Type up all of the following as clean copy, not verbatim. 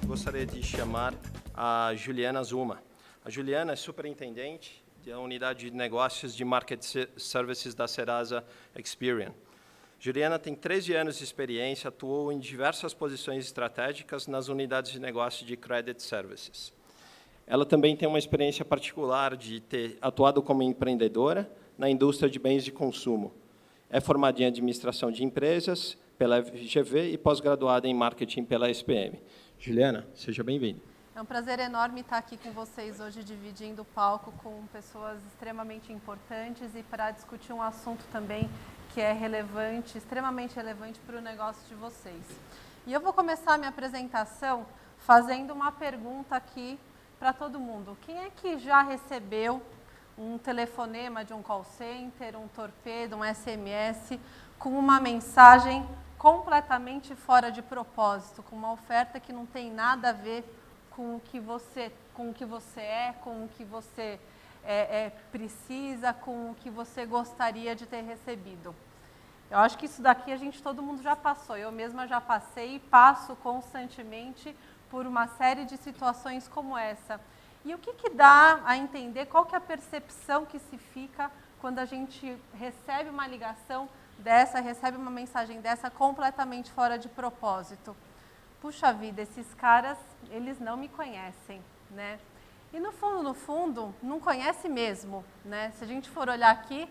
Gostaria de chamar a Juliana Zuma. A Juliana é superintendente da unidade de negócios de Market Services da Serasa Experian. Juliana tem 13 anos de experiência, atuou em diversas posições estratégicas nas unidades de negócio de Credit Services. Ela também tem uma experiência particular de ter atuado como empreendedora na indústria de bens de consumo. É formada em administração de empresas pela FGV e pós-graduada em marketing pela SPM. Juliana, seja bem-vinda. É um prazer enorme estar aqui com vocês hoje, dividindo o palco com pessoas extremamente importantes e para discutir um assunto também que é relevante, extremamente relevante para o negócio de vocês. E eu vou começar a minha apresentação fazendo uma pergunta aqui para todo mundo. Quem é que já recebeu um telefonema de um call center, um torpedo, um SMS, com uma mensagem completamente fora de propósito, com uma oferta que não tem nada a ver com o que você é, com o que você precisa, com o que você gostaria de ter recebido? Eu acho que isso daqui todo mundo já passou. Eu mesma já passei e passo constantemente por uma série de situações como essa. E o que dá a entender, qual que é a percepção que se fica quando a gente recebe uma ligação dessa, recebe uma mensagem dessa completamente fora de propósito? Puxa vida, esses caras, eles não me conhecem, né? E no fundo, não conhece mesmo, né? Se a gente for olhar aqui,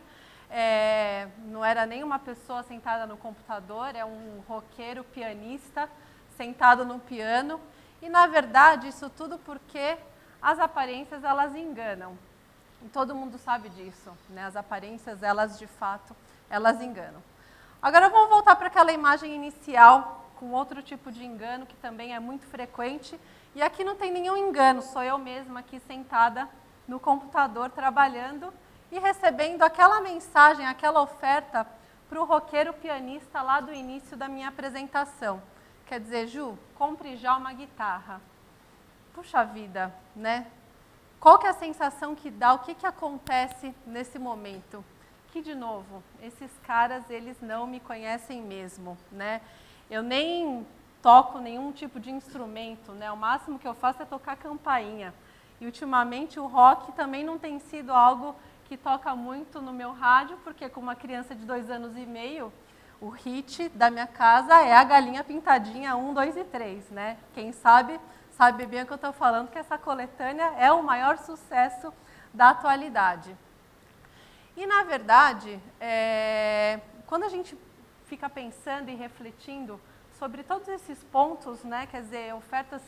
não era nem uma pessoa sentada no computador, é um roqueiro pianista sentado no piano. E, na verdade, isso tudo porque as aparências, elas enganam. E todo mundo sabe disso, né? As aparências, elas, de fato, elas enganam. Agora, vamos voltar para aquela imagem inicial, com outro tipo de engano, que também é muito frequente. E aqui não tem nenhum engano, sou eu mesma aqui sentada no computador, trabalhando e recebendo aquela mensagem, aquela oferta para o roqueiro pianista lá do início da minha apresentação. Quer dizer, Ju, compre já uma guitarra. Puxa vida, né? Qual que é a sensação que dá, o que acontece nesse momento? Que, de novo, esses caras, eles não me conhecem mesmo, né? Eu nem toco nenhum tipo de instrumento, né? O máximo que eu faço é tocar campainha. E, ultimamente, o rock também não tem sido algo que toca muito no meu rádio, porque com uma criança de 2 anos e meio, o hit da minha casa é a Galinha Pintadinha 1, 2 e 3, né? Quem sabe bem o que eu estou falando, que essa coletânea é o maior sucesso da atualidade. E, na verdade, quando a gente fica pensando e refletindo sobre todos esses pontos, né? Quer dizer, ofertas,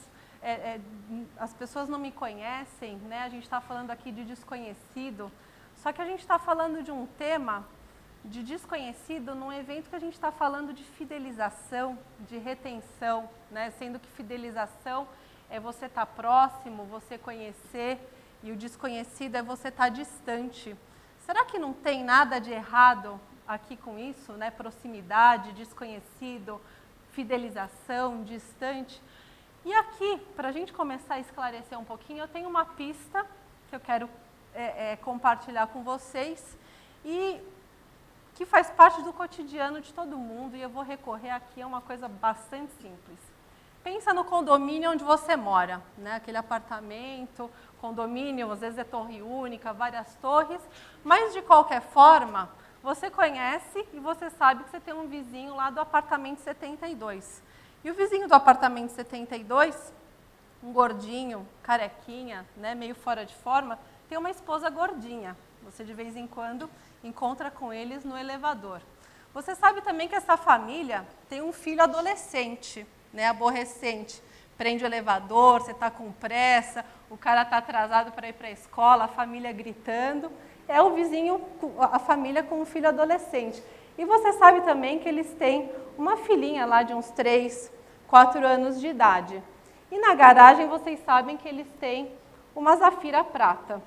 as pessoas não me conhecem, né? A gente está falando aqui de desconhecido, só que a gente está falando de um tema de desconhecido num evento que a gente está falando de fidelização, de retenção, né? Sendo que fidelização é você estar próximo, você conhecer, e o desconhecido é você estar distante. Será que não tem nada de errado aqui com isso, né? Proximidade, desconhecido, fidelização, distante. E aqui, para a gente começar a esclarecer um pouquinho, eu tenho uma pista que eu quero compartilhar com vocês e que faz parte do cotidiano de todo mundo, e eu vou recorrer aqui a uma coisa bastante simples. Pensa no condomínio onde você mora, né? Aquele apartamento, condomínio, às vezes é torre única, várias torres, mas de qualquer forma, você conhece e você sabe que você tem um vizinho lá do apartamento 72. E o vizinho do apartamento 72, um gordinho, carequinha, né, meio fora de forma, tem uma esposa gordinha. Você de vez em quando encontra com eles no elevador. Você sabe também que essa família tem um filho adolescente, né, aborrecente. Prende o elevador, você está com pressa, o cara está atrasado para ir para a escola, a família gritando. É o vizinho, a família com um filho adolescente. E você sabe também que eles têm uma filhinha lá de uns 3, 4 anos de idade. E na garagem vocês sabem que eles têm uma Zafira prata.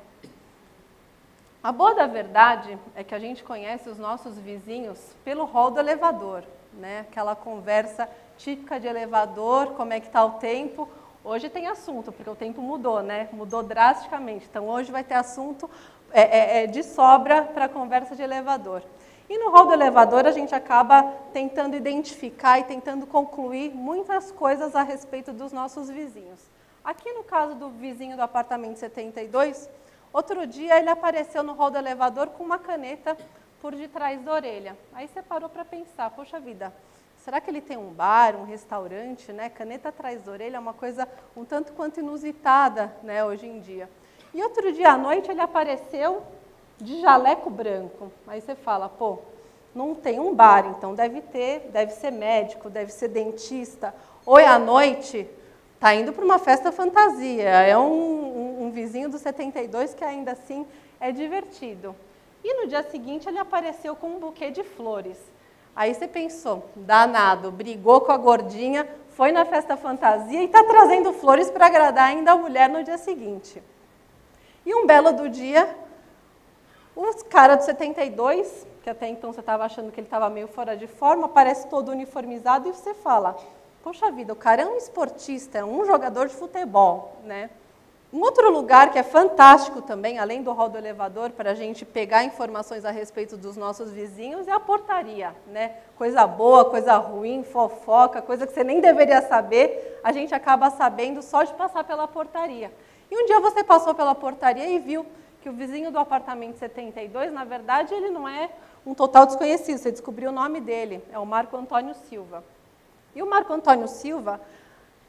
A boa da verdade é que a gente conhece os nossos vizinhos pelo hall do elevador, né? Aquela conversa típica de elevador, como é que está o tempo. Hoje tem assunto, porque o tempo mudou, né? Mudou drasticamente. Então hoje vai ter assunto de sobra para a conversa de elevador. E no hall do elevador a gente acaba tentando identificar e tentando concluir muitas coisas a respeito dos nossos vizinhos. Aqui no caso do vizinho do apartamento 72, outro dia ele apareceu no hall do elevador com uma caneta por detrás da orelha. Aí você parou para pensar, poxa vida, será que ele tem um bar, um restaurante, né? Caneta atrás da orelha é uma coisa um tanto quanto inusitada, né, hoje em dia. E outro dia à noite ele apareceu de jaleco branco. Aí você fala, pô, não tem um bar, então deve ser médico, deve ser dentista. Ou à noite, está indo para uma festa fantasia. É um vizinho do 72 que ainda assim é divertido. E no dia seguinte ele apareceu com um buquê de flores. Aí você pensou, danado, brigou com a gordinha, foi na festa fantasia e está trazendo flores para agradar ainda a mulher no dia seguinte. E um belo do dia, o cara do 72, que até então você estava achando que ele estava meio fora de forma, aparece todo uniformizado e você fala, poxa vida, o cara é um esportista, é um jogador de futebol, né? Um outro lugar que é fantástico também, além do hall do elevador, para a gente pegar informações a respeito dos nossos vizinhos, é a portaria, né? Coisa boa, coisa ruim, fofoca, coisa que você nem deveria saber, a gente acaba sabendo só de passar pela portaria. E um dia você passou pela portaria e viu que o vizinho do apartamento 72, na verdade, ele não é um total desconhecido, você descobriu o nome dele, é o Marco Antônio Silva. E o Marco Antônio Silva,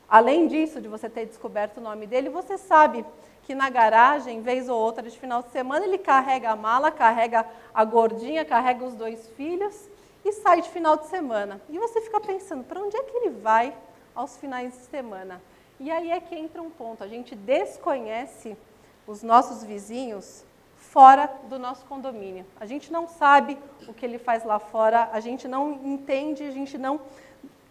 além disso, de você ter descoberto o nome dele, você sabe que na garagem, vez ou outra de final de semana, ele carrega a mala, carrega a gordinha, carrega os 2 filhos e sai de final de semana. E você fica pensando, para onde é que ele vai aos finais de semana? E aí é que entra um ponto, a gente desconhece os nossos vizinhos fora do nosso condomínio. A gente não sabe o que ele faz lá fora, a gente não entende, a gente não...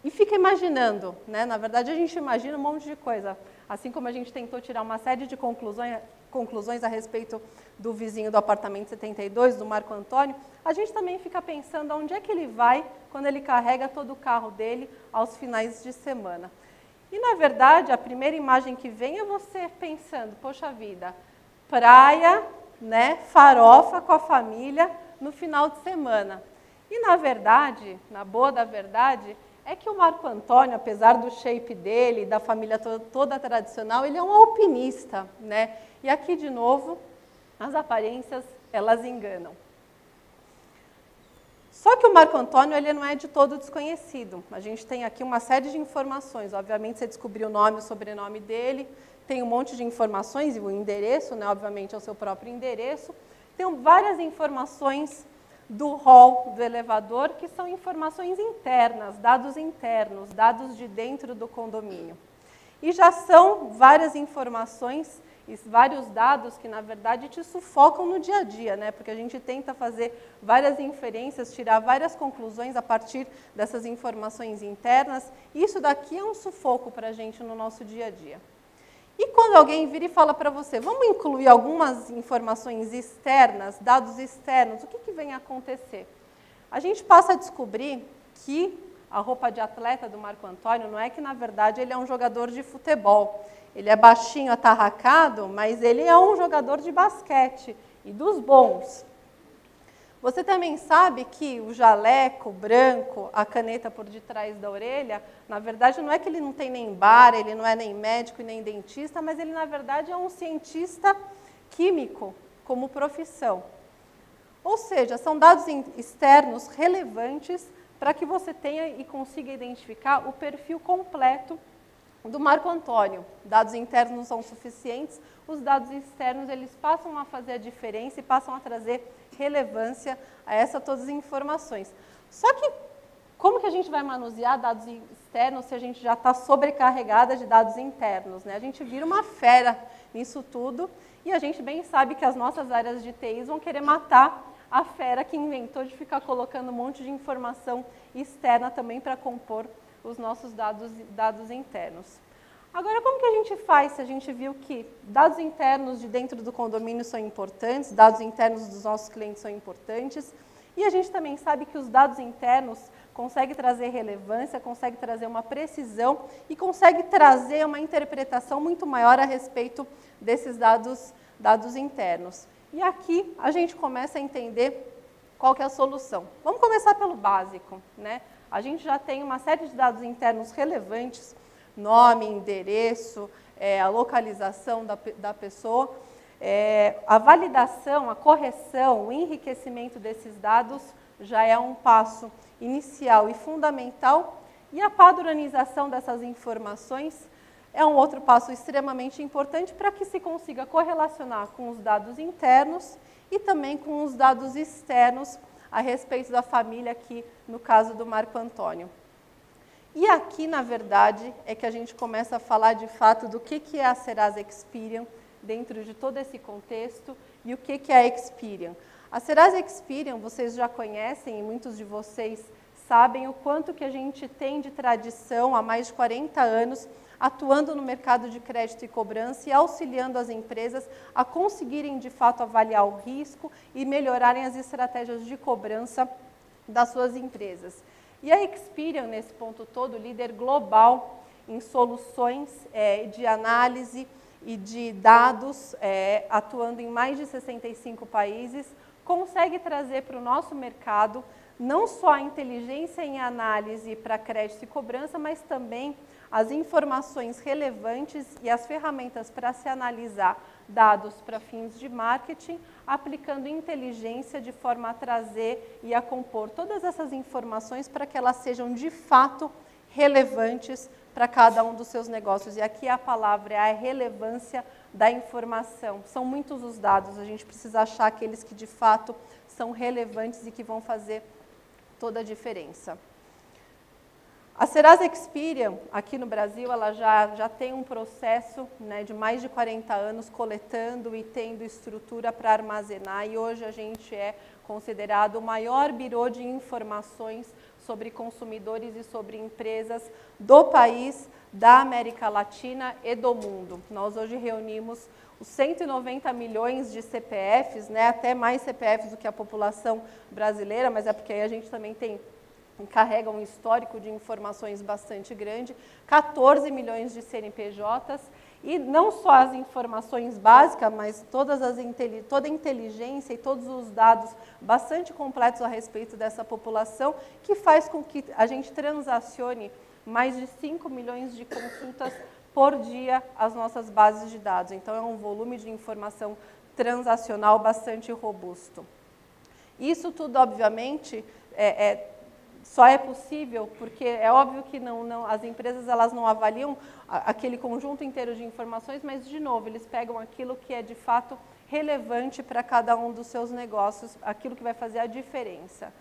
E fica imaginando, né? Na verdade, a gente imagina um monte de coisa. Assim como a gente tentou tirar uma série de conclusões a respeito do vizinho do apartamento 72, do Marco Antônio, a gente também fica pensando aonde é que ele vai quando ele carrega todo o carro dele aos finais de semana. E, na verdade, a primeira imagem que vem é você pensando, poxa vida, praia, né, farofa com a família no final de semana. E, na verdade, na boa da verdade, é que o Marco Antônio, apesar do shape dele, da família toda tradicional, ele é um alpinista, né? E aqui, de novo, as aparências, elas enganam. Só que o Marco Antônio, ele não é de todo desconhecido. A gente tem aqui uma série de informações. Obviamente, você descobriu o nome e o sobrenome dele, tem um monte de informações, e o endereço, né? Obviamente, é o seu próprio endereço. Tem várias informações do hall do elevador, que são informações internas, dados de dentro do condomínio. E já são várias informações e vários dados que, na verdade, te sufocam no dia a dia, né? Porque a gente tenta fazer várias inferências, tirar várias conclusões a partir dessas informações internas. E isso daqui é um sufoco para a gente no nosso dia a dia. E quando alguém vira e fala para você, vamos incluir algumas informações externas, dados externos, o que vem a acontecer? A gente passa a descobrir que a roupa de atleta do Marco Antônio não é que, na verdade, ele é um jogador de futebol. Ele é baixinho, atarracado, mas ele é um jogador de basquete e dos bons. Você também sabe que o jaleco branco, a caneta por detrás da orelha, na verdade não é que ele não tem nem bar, ele não é nem médico e nem dentista, mas ele na verdade é um cientista químico como profissão. Ou seja, são dados externos relevantes para que você tenha e consiga identificar o perfil completo do Marco Antônio. Dados internos não são suficientes, os dados externos eles passam a fazer a diferença e passam a trazer relevância a todas as informações. Só que, como que a gente vai manusear dados externos se a gente já está sobrecarregada de dados internos, né? A gente vira uma fera nisso tudo e a gente bem sabe que as nossas áreas de TI vão querer matar a fera que inventou de ficar colocando um monte de informação externa também para compor os nossos dados internos. Agora, como que a gente faz se a gente viu que dados internos de dentro do condomínio são importantes, dados internos dos nossos clientes são importantes, e a gente também sabe que os dados internos conseguem trazer relevância, conseguem trazer uma precisão e conseguem trazer uma interpretação muito maior a respeito desses dados internos. E aqui a gente começa a entender qual que é a solução. Vamos começar pelo básico, né? A gente já tem uma série de dados internos relevantes, nome, endereço, a localização da pessoa, a validação, a correção, o enriquecimento desses dados já é um passo inicial e fundamental, e a padronização dessas informações é um outro passo extremamente importante para que se consiga correlacionar com os dados internos e também com os dados externos a respeito da família, aqui no caso do Marco Antônio. E aqui, na verdade, é que a gente começa a falar de fato do que é a Serasa Experian dentro de todo esse contexto e o que é a Experian. A Serasa Experian, vocês já conhecem e muitos de vocês sabem o quanto que a gente tem de tradição há mais de 40 anos atuando no mercado de crédito e cobrança e auxiliando as empresas a conseguirem, de fato, avaliar o risco e melhorarem as estratégias de cobrança das suas empresas. E a Experian, nesse ponto todo, líder global em soluções de análise e de dados, atuando em mais de 65 países, consegue trazer para o nosso mercado não só a inteligência em análise para crédito e cobrança, mas também as informações relevantes e as ferramentas para se analisar dados para fins de marketing, aplicando inteligência de forma a trazer e a compor todas essas informações para que elas sejam de fato relevantes para cada um dos seus negócios. E aqui a palavra é a relevância da informação. São muitos os dados, a gente precisa achar aqueles que de fato são relevantes e que vão fazer toda a diferença. A Serasa Experian, aqui no Brasil, ela já tem um processo, né, de mais de 40 anos coletando e tendo estrutura para armazenar, e hoje a gente é considerado o maior birô de informações sobre consumidores e sobre empresas do país, da América Latina e do mundo. Nós hoje reunimos os 190 milhões de CPFs, né, até mais CPFs do que a população brasileira, mas é porque aí a gente também carrega um histórico de informações bastante grande, 14 milhões de CNPJs, e não só as informações básicas, mas toda a inteligência e todos os dados bastante completos a respeito dessa população, que faz com que a gente transacione mais de 5 milhões de consultas por dia às nossas bases de dados. Então, é um volume de informação transacional bastante robusto. Isso tudo, obviamente, só é possível porque é óbvio que as empresas elas não avaliam aquele conjunto inteiro de informações, mas, de novo, eles pegam aquilo que é, de fato, relevante para cada um dos seus negócios, aquilo que vai fazer a diferença.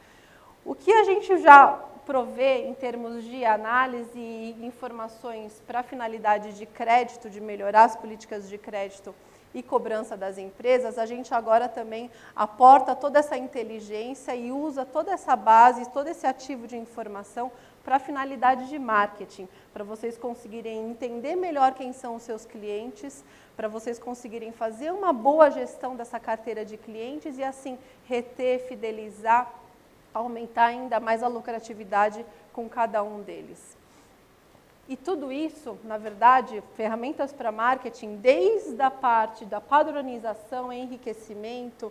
O que a gente já provê em termos de análise e informações para a finalidade de crédito, de melhorar as políticas de crédito e cobrança das empresas, a gente agora também aporta toda essa inteligência e usa toda essa base, todo esse ativo de informação para a finalidade de marketing, para vocês conseguirem entender melhor quem são os seus clientes, para vocês conseguirem fazer uma boa gestão dessa carteira de clientes e assim reter, fidelizar, aumentar ainda mais a lucratividade com cada um deles. E tudo isso, na verdade, ferramentas para marketing, desde a parte da padronização, enriquecimento,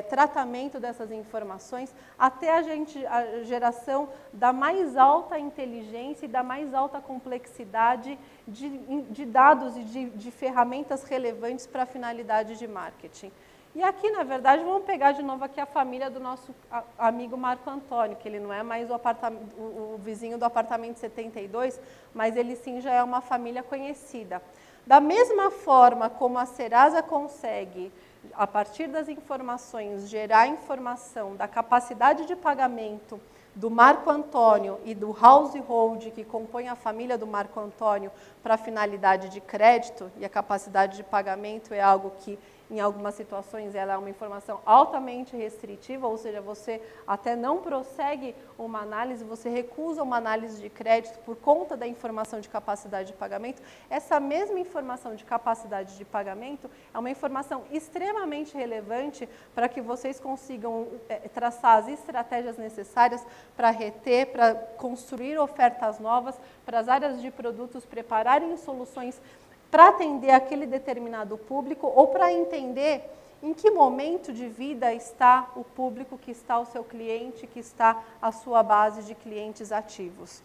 tratamento dessas informações, até a geração da mais alta inteligência e da mais alta complexidade de dados e de ferramentas relevantes para a finalidade de marketing. E aqui, na verdade, vamos pegar de novo aqui a família do nosso amigo Marco Antônio, que ele não é mais o vizinho do apartamento 72, mas ele sim já é uma família conhecida. Da mesma forma como a Serasa consegue, a partir das informações, gerar informação da capacidade de pagamento do Marco Antônio e do household que compõe a família do Marco Antônio para a finalidade de crédito, e a capacidade de pagamento é algo que, em algumas situações, ela é uma informação altamente restritiva, ou seja, você até não prossegue uma análise, você recusa uma análise de crédito por conta da informação de capacidade de pagamento. Essa mesma informação de capacidade de pagamento é uma informação extremamente relevante para que vocês consigam traçar as estratégias necessárias para reter, para construir ofertas novas, para as áreas de produtos prepararem soluções para atender aquele determinado público ou para entender em que momento de vida está o público, que está o seu cliente, que está a sua base de clientes ativos.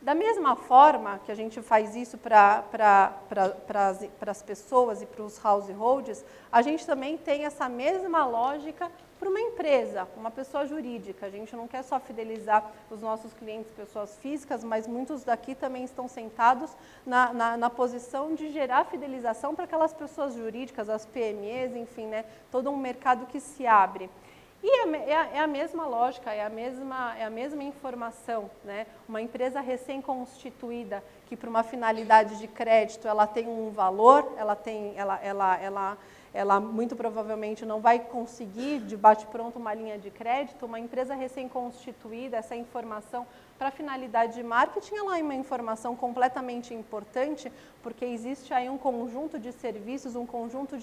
Da mesma forma que a gente faz isso para as pessoas e para os households, a gente também tem essa mesma lógica para uma empresa, uma pessoa jurídica. A gente não quer só fidelizar os nossos clientes, pessoas físicas, mas muitos daqui também estão sentados na posição de gerar fidelização para aquelas pessoas jurídicas, as PMEs, enfim, né, todo um mercado que se abre. E é a mesma lógica, é a mesma informação, né? Uma empresa recém-constituída que para uma finalidade de crédito ela tem um valor, ela muito provavelmente não vai conseguir de bate-pronto uma linha de crédito. Uma empresa recém-constituída, essa informação para finalidade de marketing, ela é uma informação completamente importante, porque existe aí um conjunto de serviços, um conjunto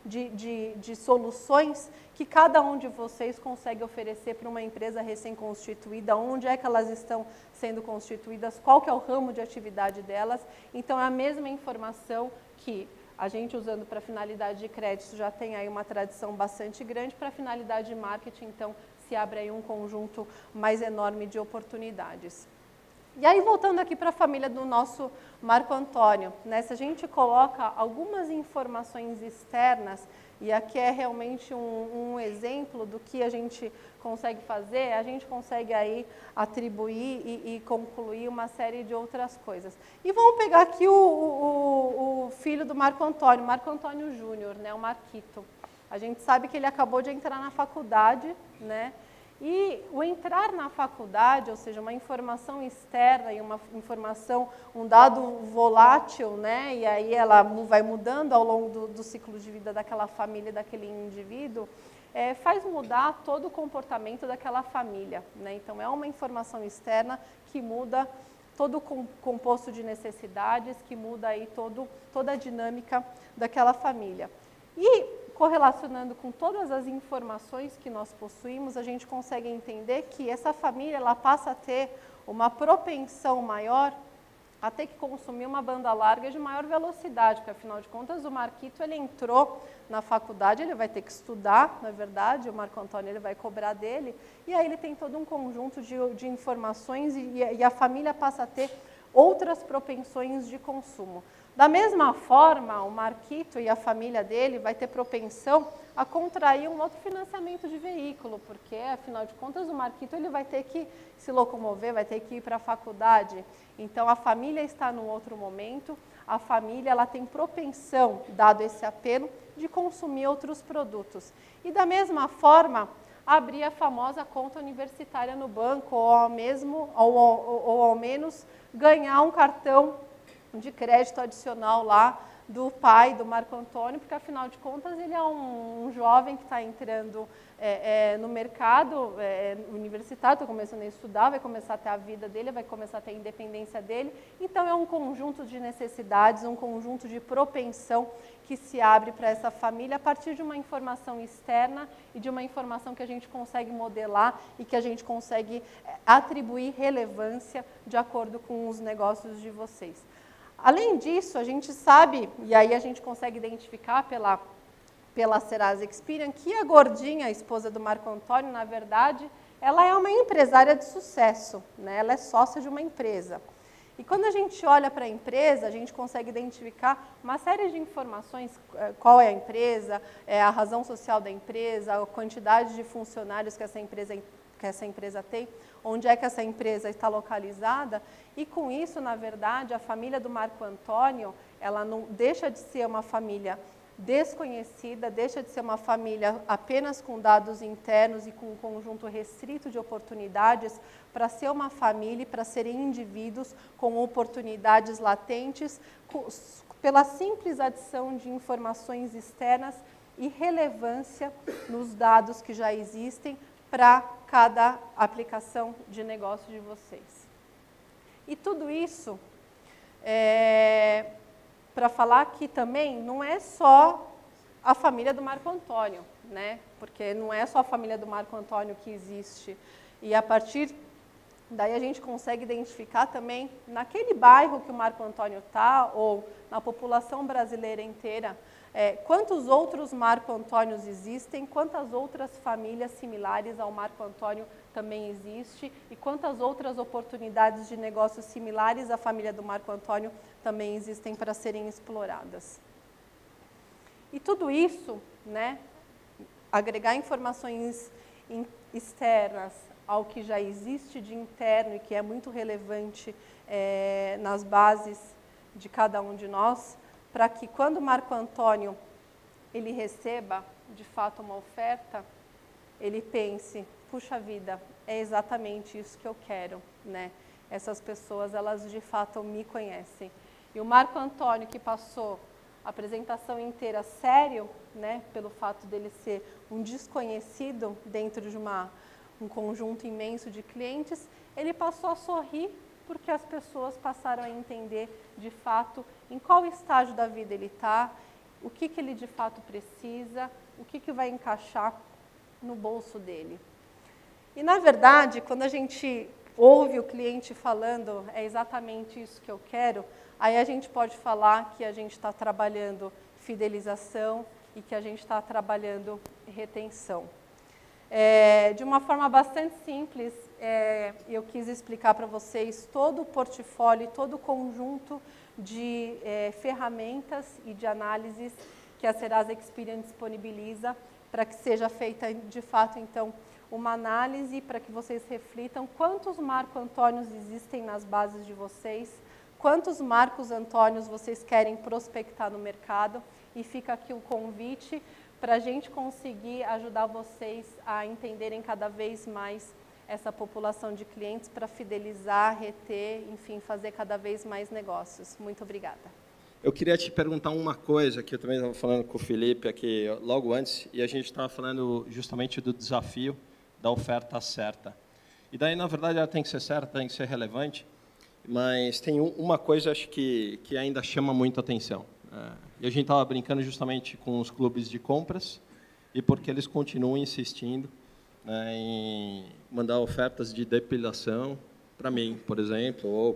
de soluções que cada um de vocês consegue oferecer para uma empresa recém-constituída, onde é que elas estão sendo constituídas, qual que é o ramo de atividade delas. Então, é a mesma informação que a gente, usando para finalidade de crédito, já tem aí uma tradição bastante grande. Para finalidade de marketing, então, se abre aí um conjunto mais enorme de oportunidades. E aí, voltando aqui para a família do nosso Marco Antônio, né, se a gente coloca algumas informações externas, e aqui é realmente um exemplo do que a gente consegue fazer, a gente consegue aí atribuir e concluir uma série de outras coisas. E vamos pegar aqui o filho do Marco Antônio Júnior, né, o Marquito. A gente sabe que ele acabou de entrar na faculdade, né? E o entrar na faculdade, ou seja, uma informação externa e uma informação, um dado volátil, né? E aí ela vai mudando ao longo do ciclo de vida daquela família, daquele indivíduo, faz mudar todo o comportamento daquela família, né? Então, é uma informação externa que muda todo o composto de necessidades, que muda aí toda a dinâmica daquela família. E, correlacionando com todas as informações que nós possuímos, a gente consegue entender que essa família ela passa a ter uma propensão maior a ter que consumir uma banda larga de maior velocidade, porque, afinal de contas, o Marquito ele entrou na faculdade, ele vai ter que estudar, na verdade, o Marco Antônio ele vai cobrar dele, e aí ele tem todo um conjunto de informações e a família passa a ter outras propensões de consumo. Da mesma forma, o Marquito e a família dele vai ter propensão a contrair um outro financiamento de veículo, porque, afinal de contas, o Marquito ele vai ter que se locomover, vai ter que ir para a faculdade. Então, a família está num outro momento, a família ela tem propensão, dado esse apelo, de consumir outros produtos. E, da mesma forma, abrir a famosa conta universitária no banco, ou ao menos ganhar um cartão de crédito adicional lá do pai do Marco Antônio, porque, afinal de contas, ele é um jovem que está entrando no mercado universitário, está começando a estudar, vai começar a ter a vida dele, vai começar a ter a independência dele. Então, é um conjunto de necessidades, um conjunto de propensão que se abre para essa família a partir de uma informação externa e de uma informação que a gente consegue modelar e que a gente consegue atribuir relevância de acordo com os negócios de vocês. Além disso, a gente sabe, e aí a gente consegue identificar pela Serasa Experian, que a Gordinha, a esposa do Marco Antônio, na verdade, ela é uma empresária de sucesso, né? Ela é sócia de uma empresa. E quando a gente olha para a empresa, a gente consegue identificar uma série de informações, qual é a empresa, a razão social da empresa, a quantidade de funcionários que essa empresa tem, onde é que essa empresa está localizada, e com isso, na verdade, a família do Marco Antônio, ela não deixa de ser uma família desconhecida, deixa de ser uma família apenas com dados internos e com um conjunto restrito de oportunidades, para ser uma família e para serem indivíduos com oportunidades latentes, pela simples adição de informações externas e relevância nos dados que já existem para cada aplicação de negócio de vocês. E tudo isso para falar que também não é só a família do Marco Antônio, né? Porque não é só a família do Marco Antônio que existe. E a partir daí a gente consegue identificar também naquele bairro que o Marco Antônio está, ou na população brasileira inteira, quantos outros Marco Antônios existem, quantas outras famílias similares ao Marco Antônio também existe e quantas outras oportunidades de negócios similares à família do Marco Antônio também existem para serem exploradas. E tudo isso, né, agregar informações externas ao que já existe de interno e que é muito relevante nas bases de cada um de nós, para que quando Marco Antônio ele receba de fato uma oferta, ele pense, puxa vida, é exatamente isso que eu quero, né? Essas pessoas, elas de fato me conhecem. E o Marco Antônio, que passou a apresentação inteira sério, né, pelo fato dele ser um desconhecido dentro de um conjunto imenso de clientes, ele passou a sorrir porque as pessoas passaram a entender de fato em qual estágio da vida ele está, o que ele de fato precisa, o que vai encaixar no bolso dele. E na verdade, quando a gente ouve o cliente falando, é exatamente isso que eu quero, aí a gente pode falar que a gente está trabalhando fidelização e que a gente está trabalhando retenção. De uma forma bastante simples, eu quis explicar para vocês todo o portfólio, todo o conjunto de ferramentas e de análises que a Serasa Experian disponibiliza para que seja feita, de fato, então, uma análise para que vocês reflitam quantos Marco Antônios existem nas bases de vocês, quantos Marcos Antônios vocês querem prospectar no mercado, e fica aqui o convite para a gente conseguir ajudar vocês a entenderem cada vez mais essa população de clientes para fidelizar, reter, enfim, fazer cada vez mais negócios. Muito obrigada. Eu queria te perguntar uma coisa, que eu também estava falando com o Felipe aqui logo antes, e a gente estava falando justamente do desafio da oferta certa. E daí, na verdade, ela tem que ser certa, tem que ser relevante, mas tem uma coisa, acho que ainda chama muito atenção. E a gente estava brincando justamente com os clubes de compras, e porque eles continuam insistindo, né, em mandar ofertas de depilação para mim, por exemplo, ou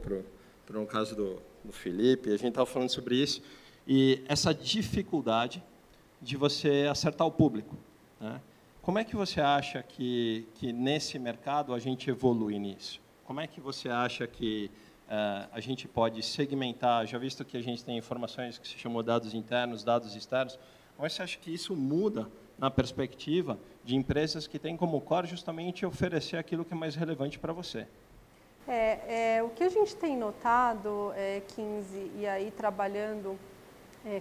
para um caso do Felipe, a gente estava falando sobre isso, e essa dificuldade de você acertar o público, né? Como é que você acha que nesse mercado a gente evolui nisso? Como é que você acha que a gente pode segmentar, já visto que a gente tem informações que se chamam dados internos, dados externos, mas você acha que isso muda na perspectiva de empresas que têm como core justamente oferecer aquilo que é mais relevante para você? O que a gente tem notado, 15, e aí trabalhando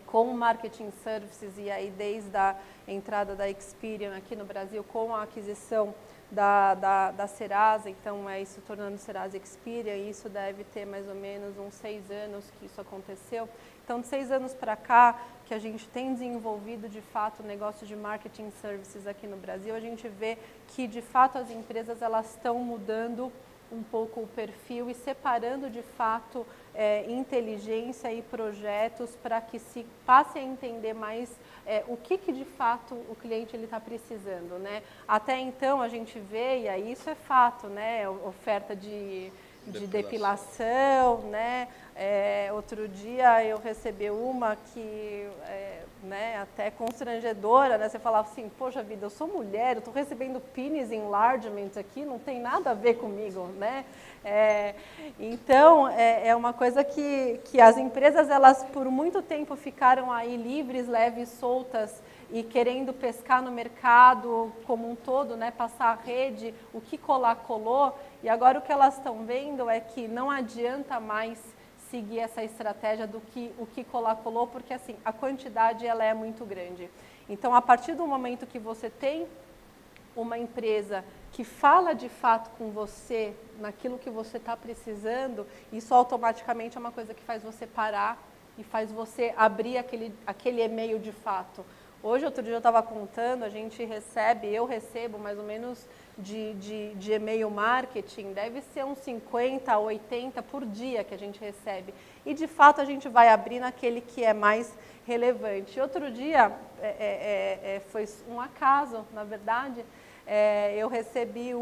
com marketing services, e aí desde a entrada da Experian aqui no Brasil, com a aquisição da Serasa, então isso tornando Serasa Experian, e isso deve ter mais ou menos uns 6 anos que isso aconteceu. Então, de 6 anos para cá, que a gente tem desenvolvido, de fato, o negócio de marketing services aqui no Brasil, a gente vê que, de fato, as empresas elas estão mudando um pouco o perfil e separando, de fato, inteligência e projetos para que se passe a entender mais o que de fato o cliente está precisando, né? Até então, a gente vê, e aí isso é fato, né? Oferta de depilação, né? Outro dia eu recebi uma que, né, até constrangedora, né? Você falava assim, poxa vida, eu sou mulher, eu estou recebendo penis enlargement aqui, não tem nada a ver comigo, né? Então, é uma coisa que as empresas, elas por muito tempo ficaram aí livres, leves, soltas, e querendo pescar no mercado como um todo, né, passar a rede, o que colar, colou, e agora o que elas estão vendo é que não adianta mais seguir essa estratégia do que o que colar, colou, porque assim, a quantidade ela é muito grande. Então, a partir do momento que você tem uma empresa que fala de fato com você, naquilo que você está precisando, isso automaticamente é uma coisa que faz você parar e faz você abrir aquele e-mail de fato. Hoje, outro dia eu estava contando, eu recebo mais ou menos de e-mail marketing, deve ser uns 50, 80 por dia que a gente recebe. E, de fato, a gente vai abrir naquele que é mais relevante. Outro dia, foi um acaso, na verdade, eu recebi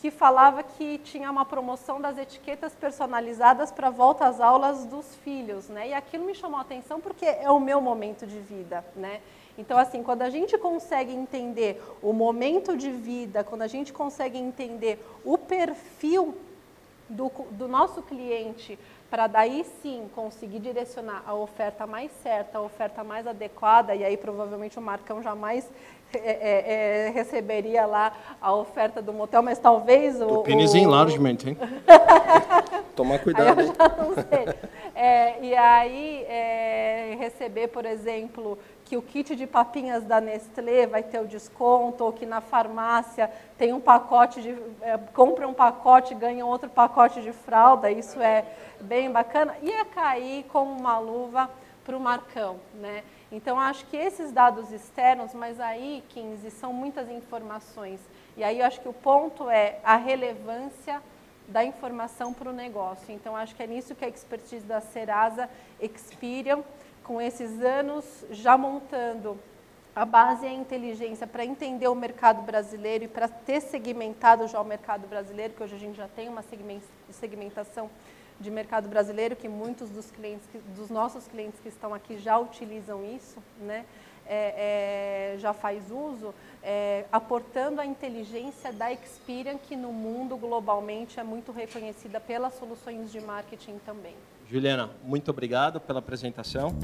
que falava que tinha uma promoção das etiquetas personalizadas para volta às aulas dos filhos, né? E aquilo me chamou a atenção porque é o meu momento de vida, né? Então, assim, quando a gente consegue entender o momento de vida, quando a gente consegue entender o perfil do nosso cliente, para daí sim conseguir direcionar a oferta mais certa, a oferta mais adequada, e aí provavelmente o Marcão jamais receberia lá a oferta do motel, mas talvez o penis enlargement, hein? Tomar cuidado, hein? Não sei. E aí receber, por exemplo, que o kit de papinhas da Nestlé vai ter o desconto, ou que na farmácia tem um pacote compra um pacote, ganha outro pacote de fralda, isso é bem bacana, ia cair como uma luva para o Marcão, né? Então, acho que esses dados externos, mas aí, 15, são muitas informações. E aí, eu acho que o ponto é a relevância da informação para o negócio. Então, acho que é nisso que a expertise da Serasa Experian, com esses anos já montando a base e a inteligência para entender o mercado brasileiro e para ter segmentado já o mercado brasileiro, que hoje a gente já tem uma segmentação de mercado brasileiro, que muitos dos nossos clientes que estão aqui já utilizam isso, né? Já faz uso, aportando a inteligência da Experian, que no mundo globalmente é muito reconhecida pelas soluções de marketing também. Juliana, muito obrigado pela apresentação.